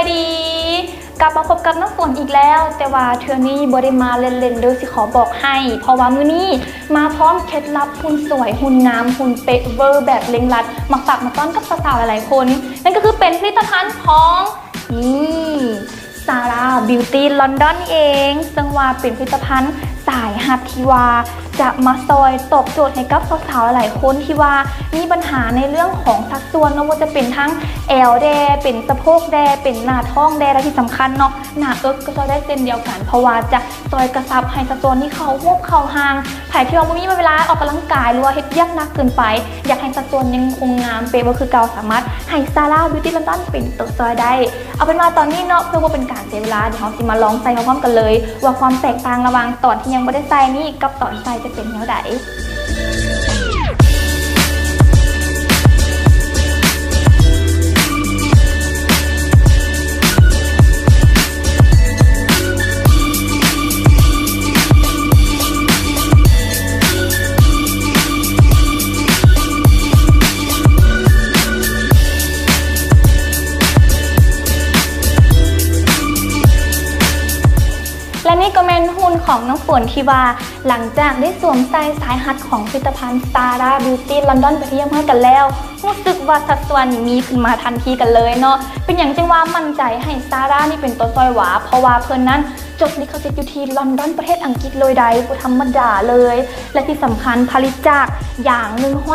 ายดีกลับมาพบกับน้ำฝนอีกแล้วแต่ว่าเธอนี้บริมาเล่นๆเดี๋ยวสิขอบอกให้เพราะว่ามื้อนี้มาพร้อมเคล็ดลับหุ่นสวยหุ่นงามหุ่นเป๊ะเวอร์แบบเล็งลัดมาฝากมาต้อนกับสาวๆหลายๆคนนั่นก็คือเป็นผลิตภัณฑ์ของซาร่าบิวตี้ลอนดอนเองซึ่งว่าเป็นผลิตภัณฑ์สายฮัตที่ว่าจะมาซอยตอบโจทย์ให้กับสาวๆหลายคนที่ว่ามีปัญหาในเรื่องของสัดส่วนเนาะว่าจะเป็นทั้งแอลแดเป็นสะโพกแดเป็นหน้าท้องแดและที่สำคัญเนาะหน้าเอิ๊กก็ซอยได้เส้นเดียวกันเพราะว่าจะซอยกระชับให้สัดส่วนที่เขาหวบเข่าห่างถ่ายที่ว่าไม่มีเวลาออกกำลังกายหรือว่าเฮ็ดยากนักเกินไปอยากให้สัดส่วนยังคงงามเป๊ะก็คือเก่าสามารถให้ซาร่าบิวตี้ลอนดอนเป็นตัวซอยได้เอาเป็นว่าตอนนี้เนาะเพื่อว่าเป็นการเสียเวลาเดี๋ยวเราจะมาลองใส่พร้อมๆกันเลยว่าความแตกต่างระหว่างตอนที่ยังไม่ได้ใส่นี่กับตอนใส่จะเป็นแนวใดและนี่ก็เป็นหุ่นของน้องฝนที่ว่าหลังจากได้สวมใส่สายฮัตของผลิตภัณฑ์ Zara Beauty London ไปเที่ยวมากันแล้วรู้สึกว่าสัดส่วนมีขึ้นมาทันทีกันเลยเนาะเป็นอย่างจึงว่ามั่นใจให้ Zara นี่เป็นตัวซอยหวาเพราะว่าเพิ่นนั้นจบลิขสิทธิ์อยู่ที่ลอนดอนประเทศอังกฤษเลยใดผู้ธรรมดาเลยและที่สำคัญผลิตจากอย่าง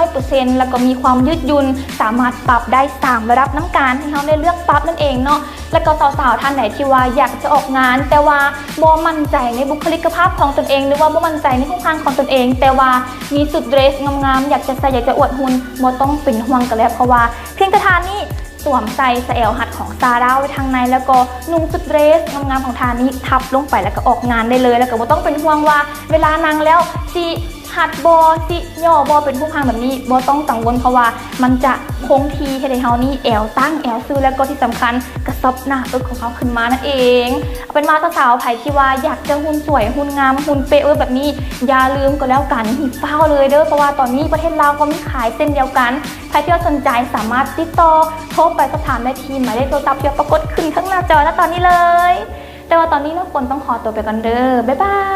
100%แล้วก็มีความยืดหยุ่นสามารถปรับได้3ระดับน้ำการให้เราได้เลือกปรับนั่นเองเนาะและก็สาวๆท่านไหนที่ว่าอยากจะออกงานแต่ว่าบ่มั่นใจในบุคลิกภาพของตนเองหรือว่าบ่มั่นใจในรูปร่างของตนเองแต่ว่ามีสุดเดรสงามๆอยากจะใส่อยากจะอวดหุ่นบ่ต้องเป็นห่วงกันแล้วเพราะว่าเพียงกระทานนี้สวมใส่สแอลหัดของซาร่าไว้ทางในแล้วก็นุ่งสุดเดรสงามๆของทานี้ทับลงไปแล้วก็ออกงานได้เลยแล้วก็บ่ต้องเป็นห่วงว่าเวลานางแล้วสิหัดบอสิย่อบอเป็นผู้พังแบบนี้บอต้องกังวลเพราะว่ามันจะคงทีให้ในเฮานี่แอลตั้งแอลซื้อแล้วก็ที่สำคัญกระซบหน้าของเขาขึ้นมานั่นเองเอาเป็นมาสาวๆไผ่ที่ว่าอยากจะหุ่นสวยหุ่นงามหุ่นเป๊ะแบบนี้อย่าลืมก็แล้วกันหิบเฝ้าเลยเด้อเพราะว่าตอนนี้ประเทศลาวก็มีขายเส้นเดียวกันใครที่สนใจสามารถติดต่อโทรไปสอบถามได้ที่หมายเลขโทรศัพท์ที่ปรากฏขึ้นข้างหน้าจอณตอนนี้เลยแต่ว่าตอนนี้น้องฝนต้องขอตัวไปกันเด้อบ๊ายบาย